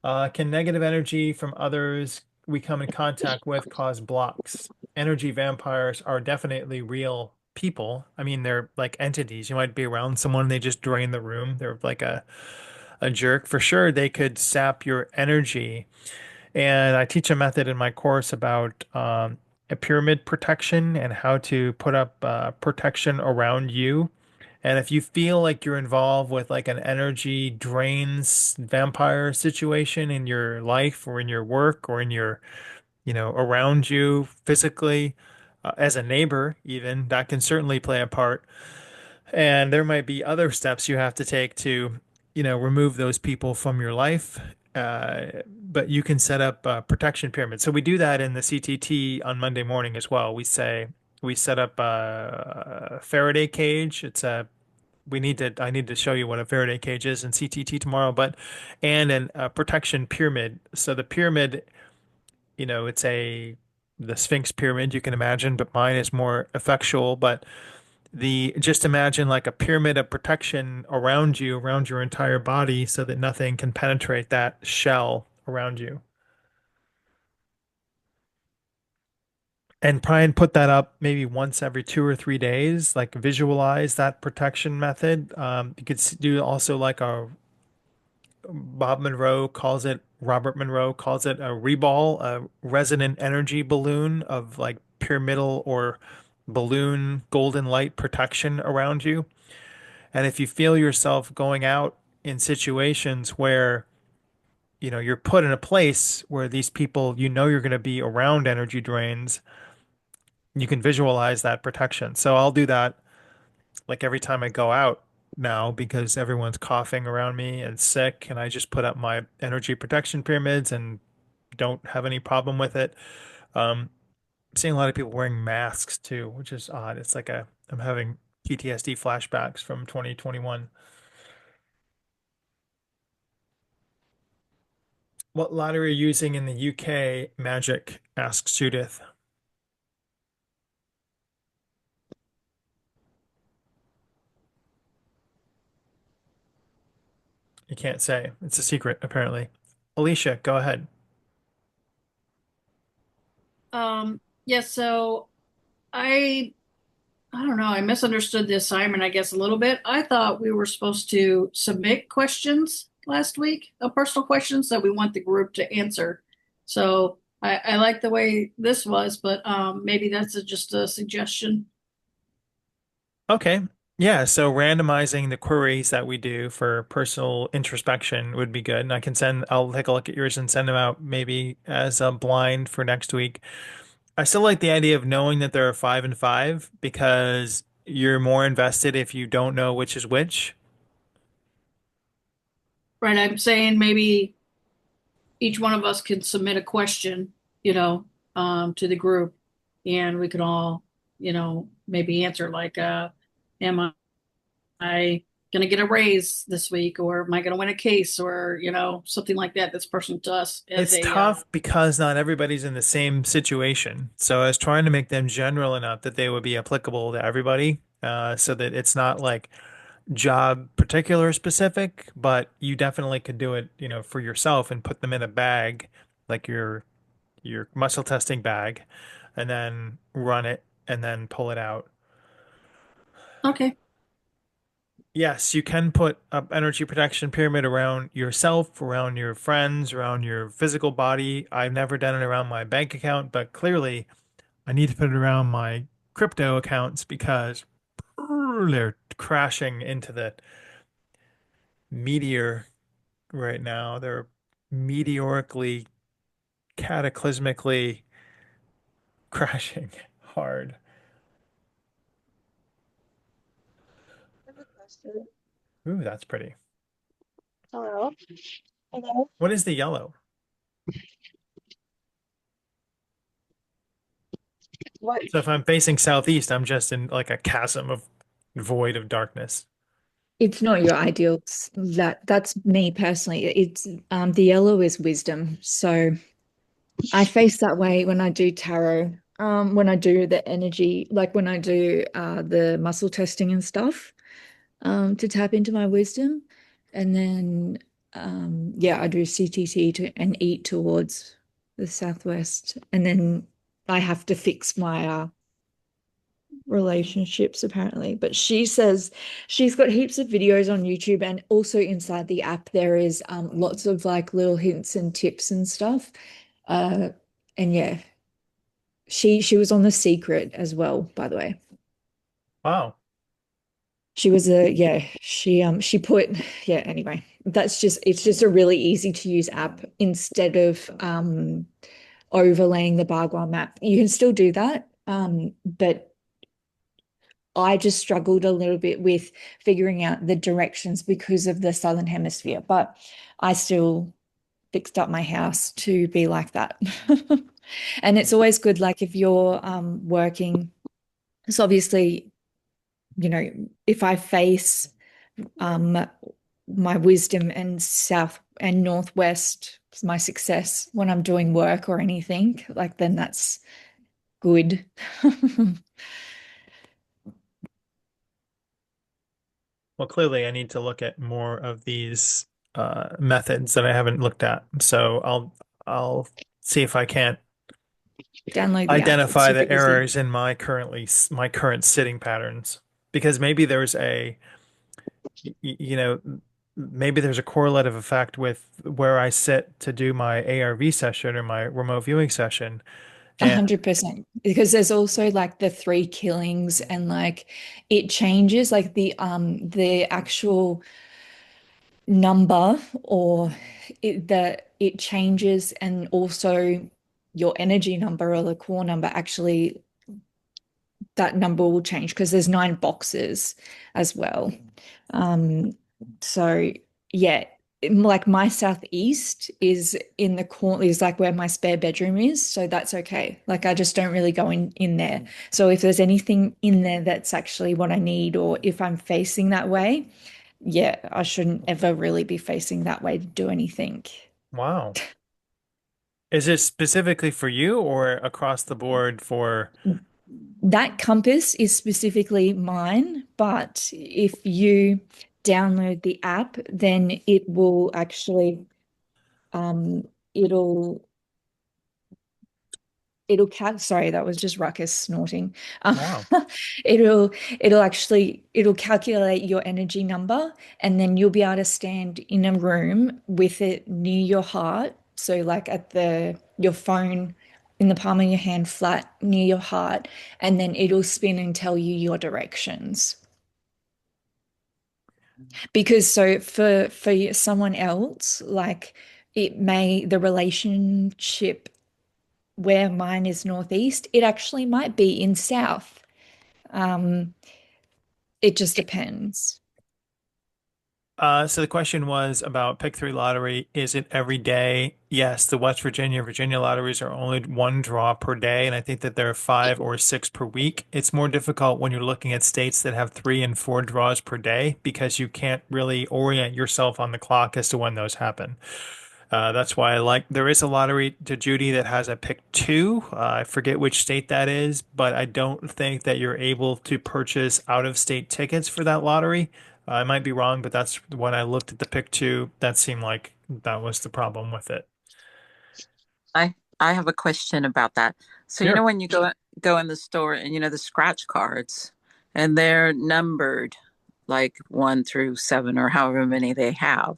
Can negative energy from others we come in contact with cause blocks? Energy vampires are definitely real people. I mean, they're like entities. You might be around someone, they just drain the room. They're like a jerk. For sure, they could sap your energy. And I teach a method in my course about a pyramid protection and how to put up protection around you. And if you feel like you're involved with like an energy drains vampire situation in your life or in your work or in your, around you physically, as a neighbor, even, that can certainly play a part. And there might be other steps you have to take to, remove those people from your life. But you can set up a protection pyramid. So we do that in the CTT on Monday morning as well. We set up a Faraday cage. I need to show you what a Faraday cage is in CTT tomorrow, a protection pyramid. So the pyramid, it's the Sphinx pyramid you can imagine, but mine is more effectual. But the just imagine like a pyramid of protection around you, around your entire body, so that nothing can penetrate that shell around you. And try and put that up maybe once every 2 or 3 days, like visualize that protection method. You could do also like a Robert Monroe calls it a reball, a resonant energy balloon of like pyramidal or balloon golden light protection around you. And if you feel yourself going out in situations where, you're put in a place where these people, you're going to be around energy drains, you can visualize that protection. So I'll do that like every time I go out now because everyone's coughing around me and sick, and I just put up my energy protection pyramids and don't have any problem with it. I'm seeing a lot of people wearing masks too, which is odd. It's like I'm having PTSD flashbacks from 2021. What lottery are you using in the UK? Magic, asks Judith. You can't say. It's a secret, apparently. Alicia, go ahead. Yeah, so I I don't know, I misunderstood the assignment, I guess, a little bit. I thought we were supposed to submit questions last week, personal questions that we want the group to answer. So I like the way this was, but maybe that's just a suggestion. Okay. Yeah, so randomizing the queries that we do for personal introspection would be good. And I'll take a look at yours and send them out maybe as a blind for next week. I still like the idea of knowing that there are 5 and 5 because you're more invested if you don't know which is which. Right, I'm saying maybe each one of us can submit a question, to the group, and we could all, maybe answer like, am I going to get a raise this week, or am I going to win a case, or something like that that's personal to us as It's a tough because not everybody's in the same situation. So I was trying to make them general enough that they would be applicable to everybody, so that it's not like job particular specific, but you definitely could do it, for yourself and put them in a bag, like your muscle testing bag, and then run it and then pull it out. Okay. Yes, you can put up energy protection pyramid around yourself, around your friends, around your physical body. I've never done it around my bank account, but clearly I need to put it around my crypto accounts because they're crashing into the meteor right now. They're meteorically, cataclysmically crashing hard. I have a question. Ooh, that's pretty. Hello? Hello? What is the yellow? What? So if I'm facing southeast, I'm just in like a chasm of void of darkness. It's not your ideal. That's me personally. It's the yellow is wisdom. So I face that way when I do tarot. When I do the energy, like when I do the muscle testing and stuff, to tap into my wisdom. And then yeah, I do CTT and eat towards the southwest. And then I have to fix my relationships apparently. But she says she's got heaps of videos on YouTube, and also inside the app there is lots of like little hints and tips and stuff. And yeah, she was on The Secret as well, by the way. Wow. She was she put, yeah, anyway, it's just a really easy to use app instead of overlaying the Bagua map. You can still do that, but I just struggled a little bit with figuring out the directions because of the Southern Hemisphere, but I still fixed up my house to be like that. And it's always good, like if you're working, so obviously, if I face my wisdom and south and northwest, my success when I'm doing work or anything, like then that's good. Well, clearly I need to look at more of these methods that I haven't looked at. So I'll see if I can't Download the app. It's identify super the easy. errors in my current sitting patterns because maybe there's a you know maybe there's a correlative effect with where I sit to do my ARV session or my remote viewing session. And 100%. Because there's also like the three killings and like it changes like the actual number or it changes and also your energy number or the core number actually that number will change because there's 9 boxes as well. Um, so yeah, like my southeast is in the corner is like where my spare bedroom is, so that's okay. Like I just don't really go in there. So if there's anything in there that's actually what I need, or if I'm facing that way, yeah, I shouldn't ever really be facing that way to do anything. wow. Is it specifically for you or across the board for That compass is specifically mine, but if you download the app, then it will actually um it'll sorry, that was just Ruckus snorting. Um, wow. it'll it'll calculate your energy number and then you'll be able to stand in a room with it near your heart. So like at the your phone in the palm of your hand flat near your heart, and then it'll spin and tell you your directions. Because so for someone else, like it may the relationship where mine is northeast, it actually might be in south. Um, it just depends. So the question was about pick three lottery. Is it every day? Yes, the West Virginia, Virginia lotteries are only one draw per day, and I think that there are 5 or 6 per week. It's more difficult when you're looking at states that have 3 and 4 draws per day because you can't really orient yourself on the clock as to when those happen. That's why I like there is a lottery to Judy that has a pick two. I forget which state that is, but I don't think that you're able to purchase out of state tickets for that lottery. I might be wrong, but that's when I looked at the pick two, that seemed like that was the problem with it. I have a question about that. So you know Sure. when you go in the store and you know the scratch cards and they're numbered like 1 through 7 or however many they have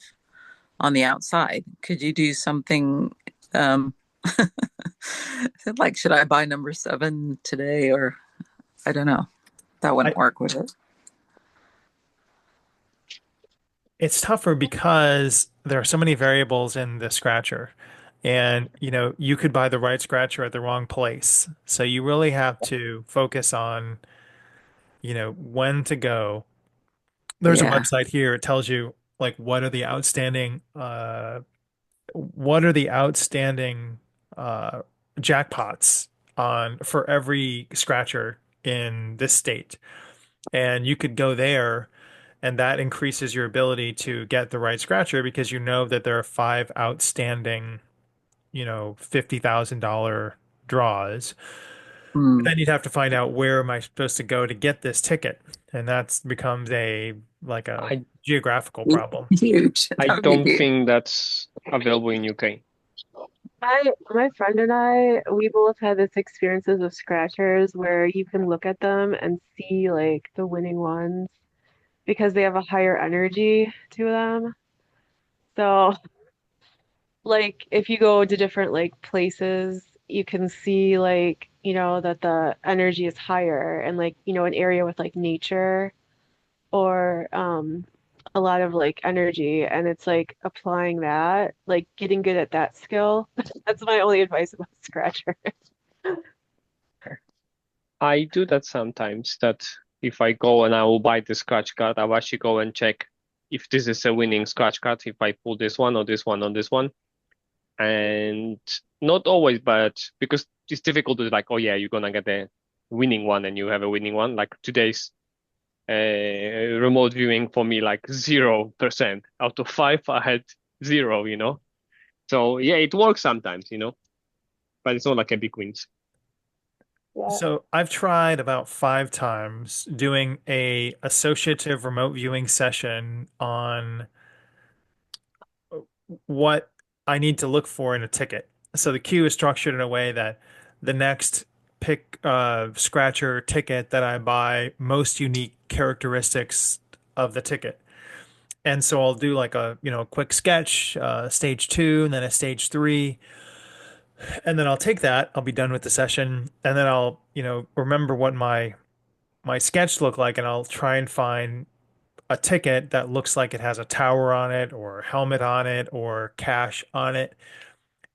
on the outside. Could you do something um like should I buy number 7 today or I don't know. That I, wouldn't work with it. it's tougher because there are so many variables in the scratcher. And, you could buy the right scratcher at the wrong place. So you really have to focus on, when to go. There's a Yeah. website here. It tells you like what are the outstanding jackpots on for every scratcher in this state. And you could go there and that increases your ability to get the right scratcher because you know that there are 5 outstanding, $50,000 draws. But Hmm. then you'd have to find out where am I supposed to go to get this ticket, and that becomes a I geographical problem. Huge. I That would be don't huge. think that's available in UK. My friend and we both had this experiences of scratchers where you can look at them and see like the winning ones because they have a higher energy to them. So like if you go to different like places, you can see like, that the energy is higher and like, an area with like nature or a lot of like energy and it's like applying that, like getting good at that skill. That's my only advice about Scratcher. I do that sometimes, that if I go and I will buy the scratch card, I'll actually go and check if this is a winning scratch card, if I pull this one or this one or this one. And not always, but because it's difficult to like, oh yeah, you're gonna get a winning one and you have a winning one. Like today's remote viewing for me, like 0% out of 5, I had 0. So yeah, it works sometimes, but it's not like a big wins. Yeah. So I've tried about 5 times doing a associative remote viewing session on what I need to look for in a ticket. So the queue is structured in a way that the next pick scratcher ticket that I buy most unique characteristics of the ticket. And so I'll do like a, quick sketch, stage two, and then a stage three. And then I'll take that, I'll be done with the session, and then I'll, remember what my sketch looked like, and I'll try and find a ticket that looks like it has a tower on it or a helmet on it or cash on it.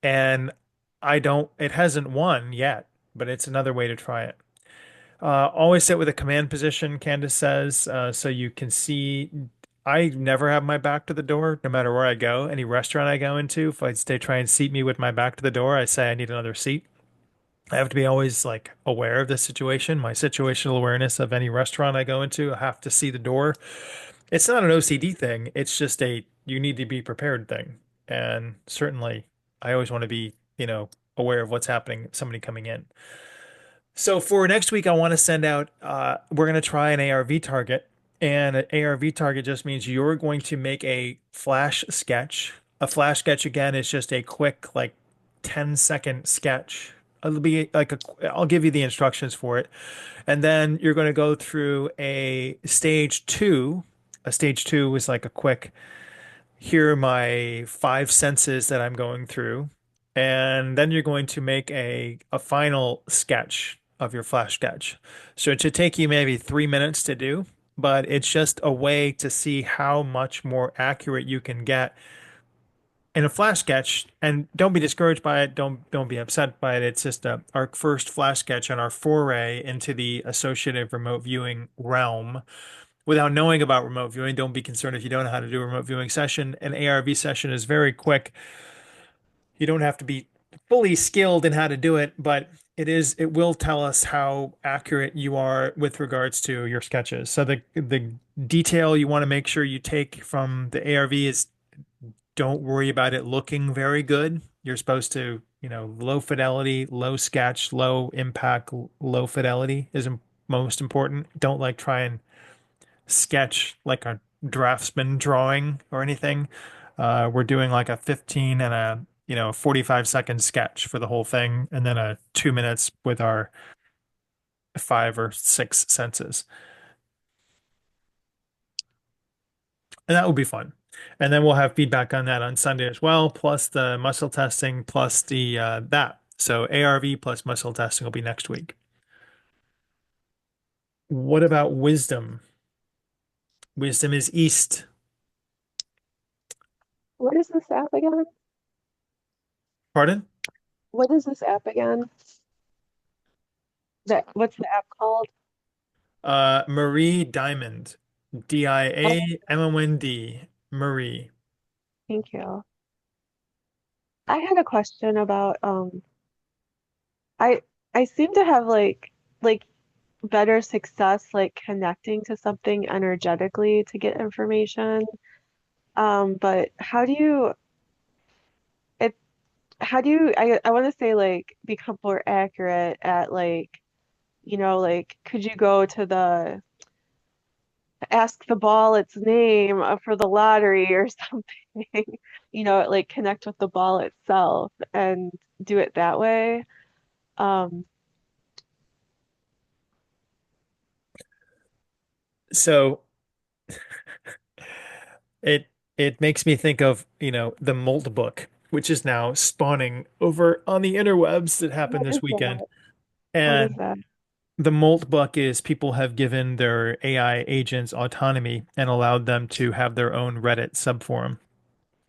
And it hasn't won yet, but it's another way to try it. Always sit with a command position, Candace says, so you can see. I never have my back to the door, no matter where I go. Any restaurant I go into, if they try and seat me with my back to the door, I say I need another seat. I have to be always like aware of the situation, my situational awareness of any restaurant I go into. I have to see the door. It's not an OCD thing. It's just a you need to be prepared thing. And certainly, I always want to be, aware of what's happening, somebody coming in. So for next week, I want to send out, we're going to try an ARV target. And an ARV target just means you're going to make a flash sketch. A flash sketch, again, is just a quick, like 10-second sketch. It'll be like I'll give you the instructions for it. And then you're going to go through a stage two. A stage two is like a quick, here are my 5 senses that I'm going through. And then you're going to make a final sketch of your flash sketch. So it should take you maybe 3 minutes to do, but it's just a way to see how much more accurate you can get in a flash sketch. And don't be discouraged by it. Don't be upset by it. It's just our first flash sketch and our foray into the associative remote viewing realm. Without knowing about remote viewing, don't be concerned if you don't know how to do a remote viewing session. An ARV session is very quick. You don't have to be fully skilled in how to do it, but it will tell us how accurate you are with regards to your sketches. So the detail you want to make sure you take from the ARV is don't worry about it looking very good. You're supposed to, low fidelity, low sketch, low impact, low fidelity is most important. Don't like try and sketch like a draftsman drawing or anything. We're doing like a 15 and a 45-second sketch for the whole thing, and then a 2 minutes with our 5 or 6 senses, and that will be fun. And then we'll have feedback on that on Sunday as well, plus the muscle testing, plus the that. So ARV plus muscle testing will be next week. What about wisdom? Wisdom is East. What is this app again? Pardon? What is this app again? What's the app called? Marie Diamond. Oh, Diamond. Marie. thank you. I had a question about I I seem to have like better success like connecting to something energetically to get information. But it how do you I want to say like become more accurate at like like could you go to the ask the ball its name for the lottery or something, like connect with the ball itself and do it that way. Um, So it it makes me think of, the Molt book, which is now spawning over on the interwebs that happened what this is weekend. that? What is And that? the Molt book is people have given their AI agents autonomy and allowed them to have their own Reddit subforum.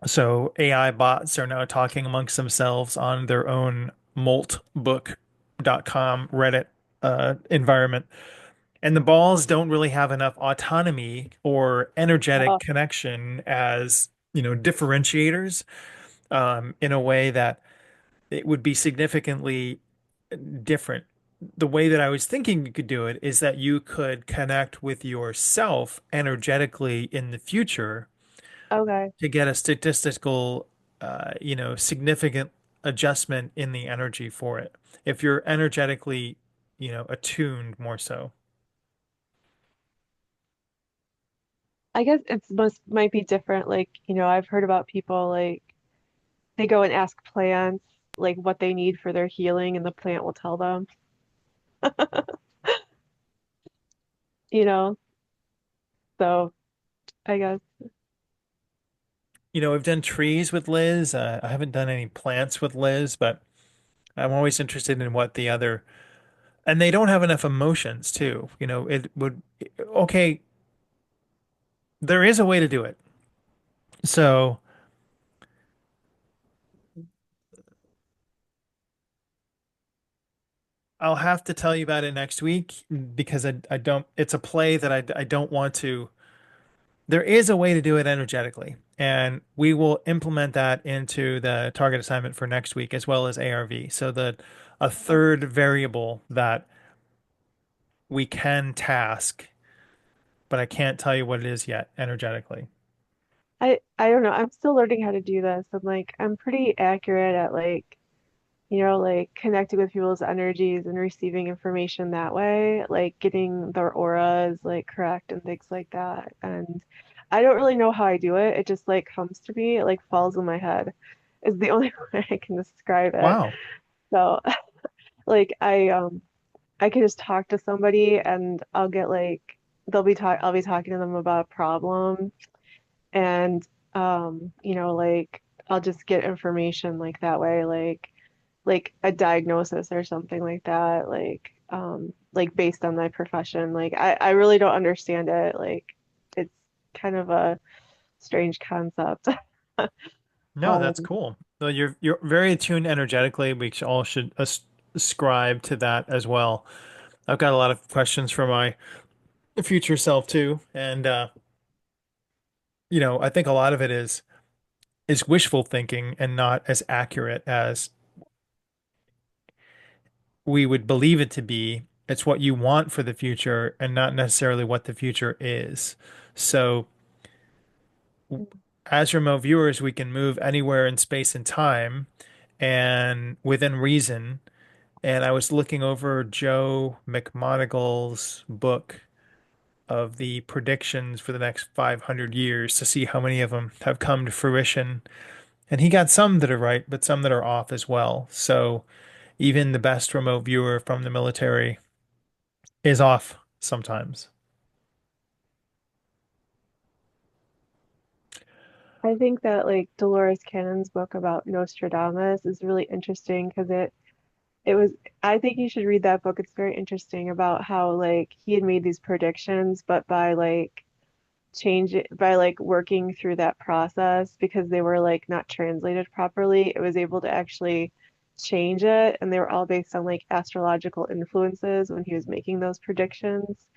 So AI bots are now talking amongst themselves on their own moltbook.com Reddit environment. And the balls don't really have enough autonomy or energetic Oh, connection as, differentiators, in a way that it would be significantly different. The way that I was thinking you could do it is that you could connect with yourself energetically in the future okay. to get a statistical, significant adjustment in the energy for it. If you're energetically attuned more so. I guess it's might be different. Like, I've heard about people like they go and ask plants like what they need for their healing, and the plant will tell them, you know? So I guess We've done trees with Liz. I haven't done any plants with Liz, but I'm always interested in what the other, and they don't have enough emotions too. It would, okay, there is a way to do it. So I'll have to tell you about it next week because I don't, it's a play that I don't want to. There is a way to do it energetically, and we will implement that into the target assignment for next week as well as ARV. So that a third variable that we can task, but I can't tell you what it is yet energetically. I don't know. I'm still learning how to do this. I'm like I'm pretty accurate at like like connecting with people's energies and receiving information that way, like getting their auras like correct and things like that. And I don't really know how I do it. It just like comes to me, it like falls in my head is the only way I can describe it. Wow. So like I can just talk to somebody and I'll get like I'll be talking to them about a problem and like I'll just get information like that way, like a diagnosis or something like that, like based on my profession. Like I really don't understand it. Like it's kind of a strange concept. No, that's Um, cool. So you're very attuned energetically. We all should ascribe to that as well. I've got a lot of questions for my future self too, and I think a lot of it is wishful thinking and not as accurate as we would believe it to be. It's what you want for the future and not necessarily what the future is. So, as remote viewers, we can move anywhere in space and time and within reason. And I was looking over Joe McMonagle's book of the predictions for the next 500 years to see how many of them have come to fruition. And he got some that are right, but some that are off as well. So even the best remote viewer from the military is off sometimes. I think that like Dolores Cannon's book about Nostradamus is really interesting because it was I think you should read that book. It's very interesting about how like he had made these predictions, but by like change it by like working through that process because they were like not translated properly, it was able to actually change it, and they were all based on like astrological influences when he was making those predictions.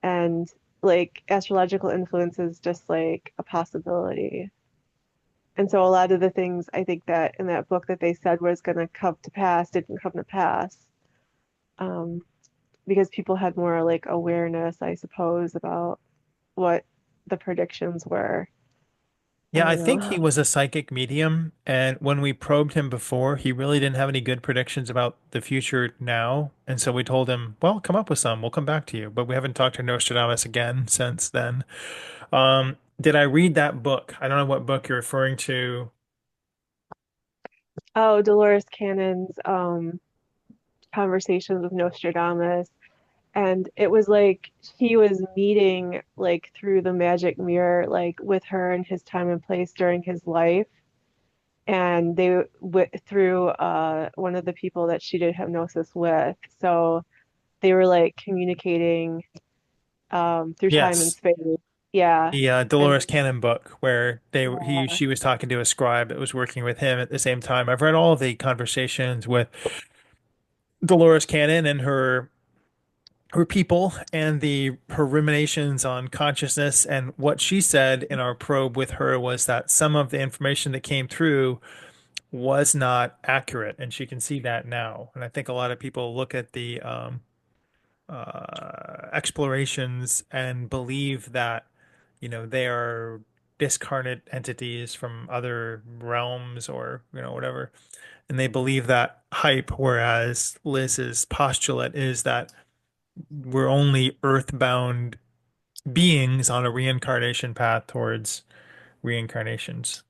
And like astrological influences just like a possibility. And so a lot of the things I think that in that book that they said was going to come to pass didn't come to pass, um, because people had more like awareness, I suppose, about what the predictions were. I Yeah, I don't think he know. was a psychic medium, and when we probed him before, he really didn't have any good predictions about the future now. And so we told him, well, come up with some, we'll come back to you. But we haven't talked to Nostradamus again since then. Did I read that book? I don't know what book you're referring to. Oh, Dolores Cannon's conversations with Nostradamus. And it was like he was meeting like through the magic mirror, like with her and his time and place during his life. And they went through one of the people that she did hypnosis with. So they were like communicating through time and Yes, space. Yeah. the And Dolores Cannon book where yeah. she was talking to a scribe that was working with him at the same time. I've read all of the conversations with Dolores Cannon and her people and her ruminations on consciousness. And what she said in our probe with her was that some of the information that came through was not accurate, and she can see that now. And I think a lot of people look at the explorations and believe that they are discarnate entities from other realms or, whatever. And they believe that hype, whereas Liz's postulate is that we're only earthbound beings on a reincarnation path towards reincarnations.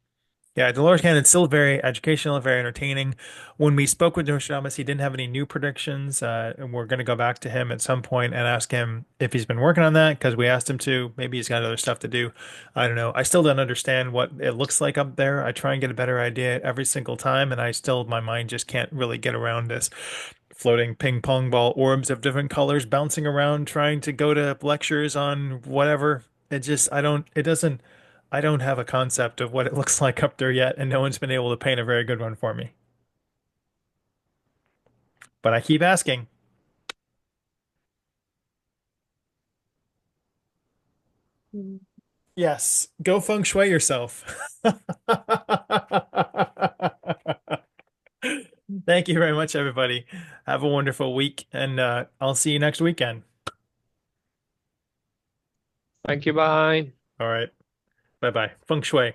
Yeah, Dolores Cannon's still very educational, very entertaining. When we spoke with Nostradamus, he didn't have any new predictions, and we're going to go back to him at some point and ask him if he's been working on that because we asked him to. Maybe he's got other stuff to do. I don't know. I still don't understand what it looks like up there. I try and get a better idea every single time, and my mind just can't really get around this floating ping pong ball orbs of different colors bouncing around, trying to go to lectures on whatever. I don't have a concept of what it looks like up there yet, and no one's been able to paint a very good one for me. But I keep asking. Mm. Yes, go feng shui yourself. Thank you very much, everybody. Have a wonderful week, and I'll see you next weekend. Thank you. Bye. All right. Bye bye. Feng shui.